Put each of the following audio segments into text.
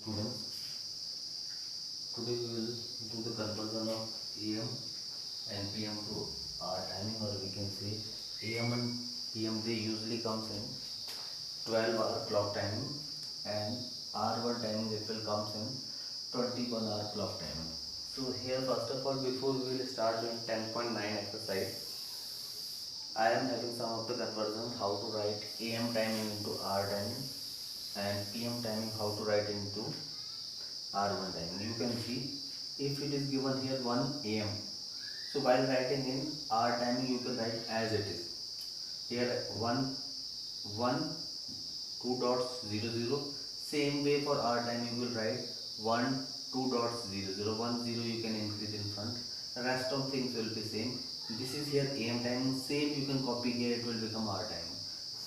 Students, today we will do the conversion of AM and PM to our timing, or we can say AM and PM. They usually comes in 12-hour clock timing, and R1 timing it will comes in 21-hour clock timing. So here first of all, before we will start doing 10.9 exercise, I am having some of the conversions how to write AM timing into R timing and PM timing how to write into R1 timing. You can see if it is given here 1 AM. So while writing in R timing you can write as it is. Here 1 2 dots 0 0. Same way for R timing you will write 1 2 dots 0 0. 1 0 you can increase in front. The rest of things will be same. This is here AM timing. Same you can copy here, it will become R timing.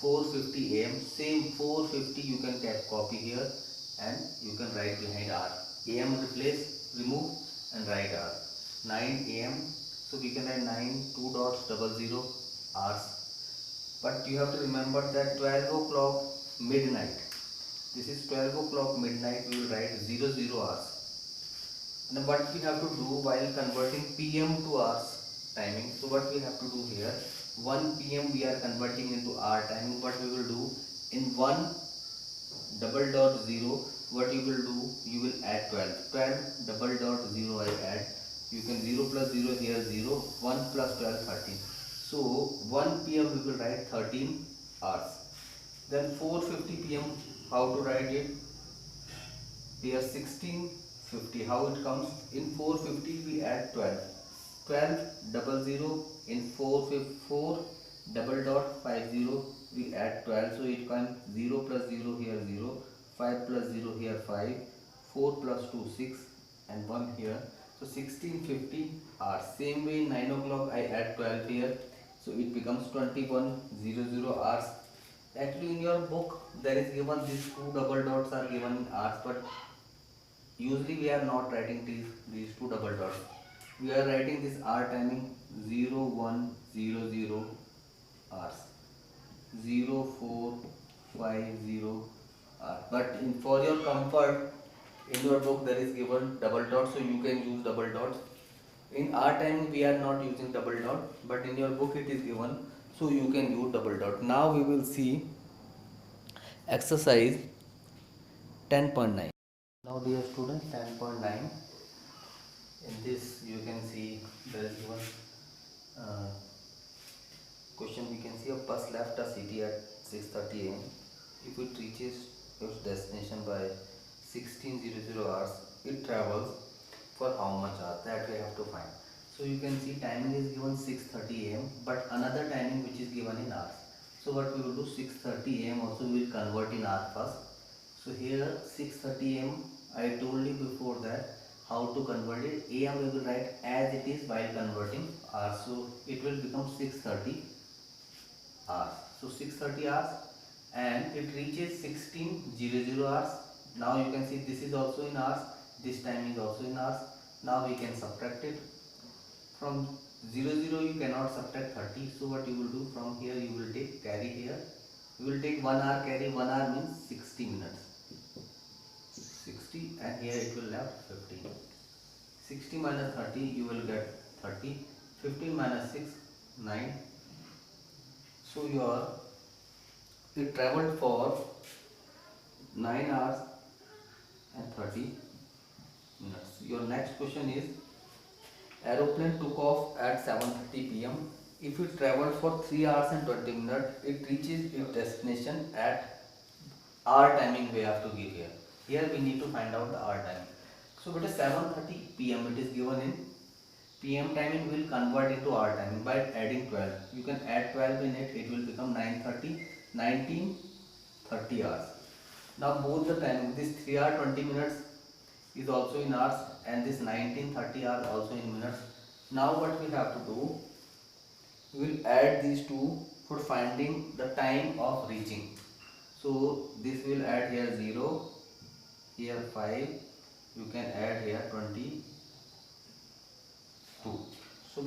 4:50 AM. Same 4:50 you can copy here and you can write behind R. AM replace, remove and write R. 9 AM. So we can write 9 2 dots 00 hours. But you have to remember that 12 o'clock midnight. This is 12 o'clock midnight. We will write 00 hours. And what we have to do while converting PM to hours timing. So what we have to do here, 1 PM we are converting into hour timing. What we will do in 1 double dot 0, what you will do, you will add 12 double dot 0 I add, you can 0 plus 0 here 0, 1 plus 12 13. So 1 PM we will write 13 hours. Then 4:50 PM, how to write it here, 16:50. How it comes, in 4:50 we add 12 double 0, in 4 double dot 50 we add 12, so it comes 0 plus 0 here 0, 5 plus 0 here 5, 4 plus 2 6 and 1 here, so 16:50 hours. Same way 9 o'clock I add 12 here, so it becomes 21:00 hours. Actually in your book there is given these two double dots are given in hours, but usually we are not writing these two double dots. We are writing this R timing 0100 hours, 0450 hours. But for your comfort, in your book there is given double dot, so you can use double dots. In our time we are not using double dot, but in your book it is given, so you can use double dot. Now we will see exercise 10.9. Now dear students, 10.9. In this you can see there is given question. We can see a bus left a city at 6:30 AM. If it reaches its destination by 16:00 hours, it travels for how much hours? That we have to find. So you can see timing is given 6:30 AM, but another timing which is given in hours. So what we will do, 6:30 AM also we will convert in hour first. So here 6:30 AM, I told you before that how to convert it. AM we will write as it is while converting hours. So it will become 6:30 hours. So 6:30 hours and it reaches 16:00 hours. Now you can see this is also in hours, this time is also in hours. Now we can subtract it. From 00 you cannot subtract 30, so what you will do, from here you will take carry here, you will take 1 hour carry. 1 hour means 60 minutes, 60, and here it will left 15. 60 minus 30 you will get 30. 15 minus 6 9. So your it traveled for 9 hours and 30 minutes. Your next question is, aeroplane took off at 7:30 PM. If it traveled for 3 hours and 20 minutes, it reaches its destination at hour timing we have to give here. Here we need to find out the hour timing. So it is 7:30 PM, it is given in PM timing, will convert into hour timing by adding 12. You can add 12 in it, it will become 9:30, 19:30 hours. Now both the timing, this 3 hour 20 minutes is also in hours and this 19:30 hours also in minutes. Now what we have to do, we will add these two for finding the time of reaching. So this will add here 0, here 5, you can add here 22. So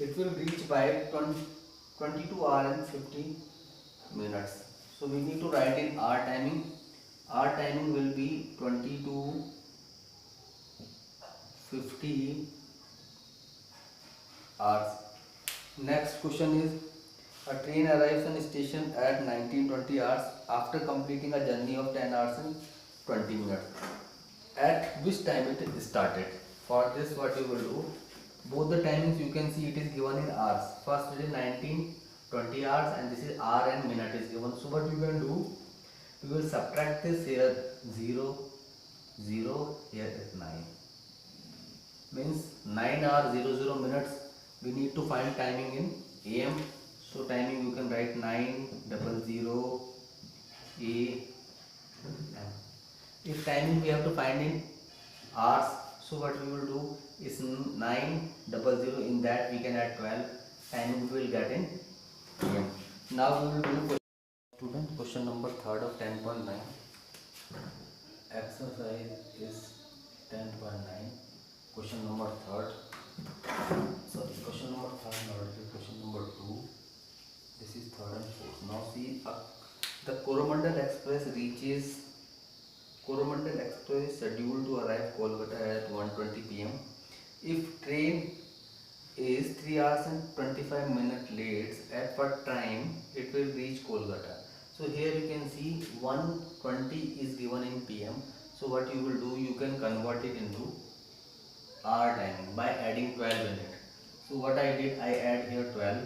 it will reach by 22 hours and 50 minutes. So we need to write in hour timing our timing will be 20 to 50 hours. Next question is, a train arrives on station at 19:20 hours after completing a journey of 10 hours and 20 minutes. At which time it started? For this what you will do, both the timings you can see it is given in hours. First it is 19:20 hours and this is hour and minute is given. So what you can do, we will subtract this here 0 0 here is 9, means 9 hours 00 minutes. We need to find timing in AM. So timing you can write 9:00 AM. If timing we have to find in hours, so what we will do is 9:00, in that we can add 12, timing we will get in AM. Now we will do student question number 3rd of 10.9. Exercise is 10.9. Question number 3rd. Sorry, question number 3rd, not question number 2. This is 3rd and 4th. Now see, the Coromandel Express is scheduled to arrive Kolkata at 1:20 p.m. If train is 3 hours and 25 minutes late, at what time it will reach Kolkata? So here you can see 1:20 is given in PM. So what you will do, you can convert it into hour timing by adding 12 in it. So what I did, I add here 12.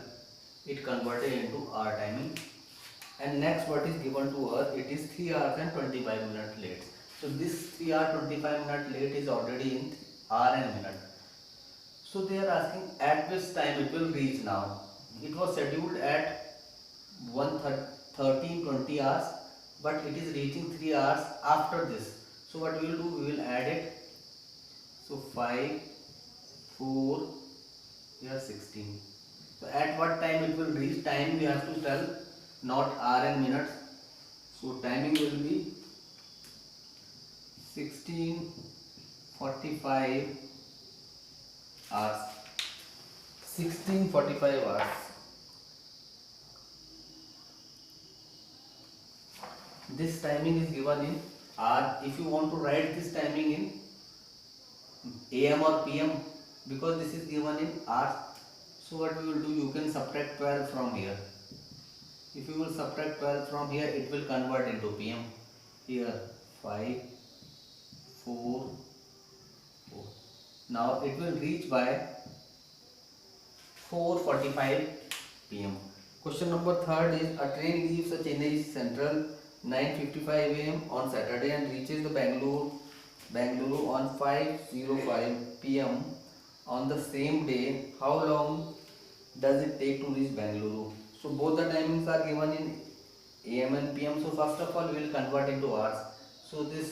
It converted into hour timing. And next what is given to us, it is 3 hours and 25 minutes late. So this 3 hours 25 minutes late is already in hour and minute. So they are asking at which time it will reach now. It was scheduled at 13:20 hours, but it is reaching 3 hours after this. So what we will do, we will add it. So 5, 4, here 16. So at what time it will reach? Time we have to tell, not hour and minutes. So timing will be 16:45 hours. 16:45 hours. This timing is given in hour. If you want to write this timing in AM or PM, because this is given in hours, so what we will do, you can subtract 12 from here. If you will subtract 12 from here, it will convert into PM. Here 5, 4, 4. Now it will reach by 4:45 PM. Question number 3rd is, a train leaves the Chennai Central 9:55 AM on Saturday and reaches the Bangalore on 5:05 PM on the same day. How long does it take to reach Bangalore? So both the timings are given in AM and PM. So first of all we will convert into hours. So this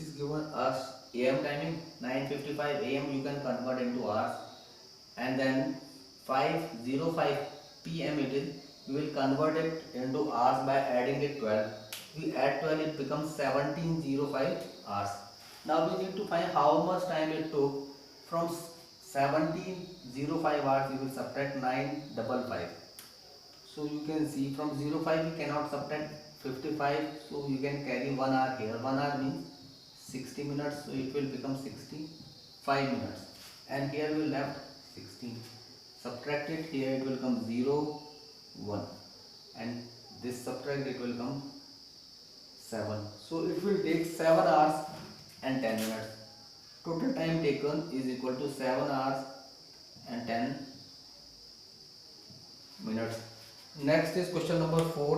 is given as AM timing 9:55 AM, you can convert into hours, and then 5:05 PM it is, we will convert it into hours by adding it 12. We add 12, it becomes 17:05 hours. Now we need to find how much time it took. From 17:05 hours we will subtract 9:55. So you can see from 05 we cannot subtract 55, so you can carry 1 hour here. 1 hour means 60 minutes, so it will become 65 minutes, and here we left 16. Subtract it, here it will come 0, 1, and this subtract, it will come 7. So it will take 7 hours and 10 minutes. Total time taken is equal to 7 hours and 10 minutes. Next is question number 4.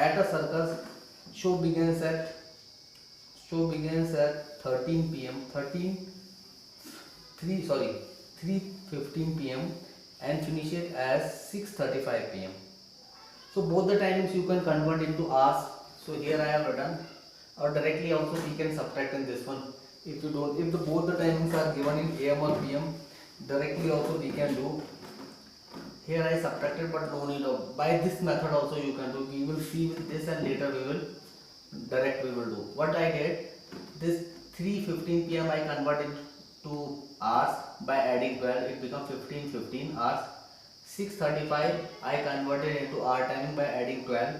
At a circus, show begins at 13 PM 3:15 PM and finishes at 6:35 PM. So both the timings you can convert into hours. So here I have written, or directly also we can subtract in this one. If both the timings are given in AM or PM, directly also we can do. Here I subtracted, but no need of. By this method also you can do. We will see with this, and later we will do. What I did, this 3:15 PM I converted to hours by adding 12. It becomes 15:15 hours. 6:35 I converted into hour timing by adding 12.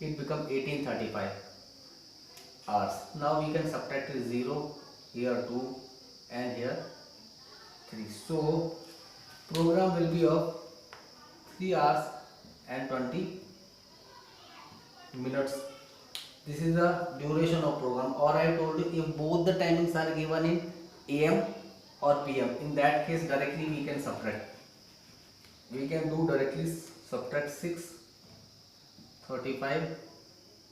It becomes 18:35. hours. Now we can subtract 0, here 2 and here 3. So program will be of 3 hours and 20 minutes. This is the duration of program. Or I told you, if both the timings are given in AM or PM, in that case directly we can subtract. We can do directly subtract 6:35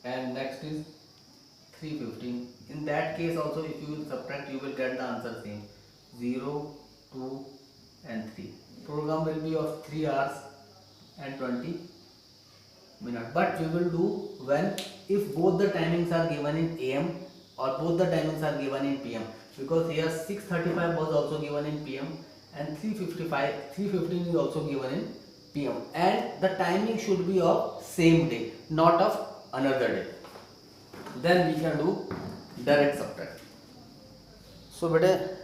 and next is 3:15. In that case also, if you will subtract, you will get the answer same, 0, 2 and 3. Program will be of 3 hours and 20 minutes. But we will do when, if both the timings are given in AM or both the timings are given in PM, because here 6:35 was also given in PM and 3:15 is also given in PM, and the timing should be of same day, not of another day. Then we can do direct subtract. So beta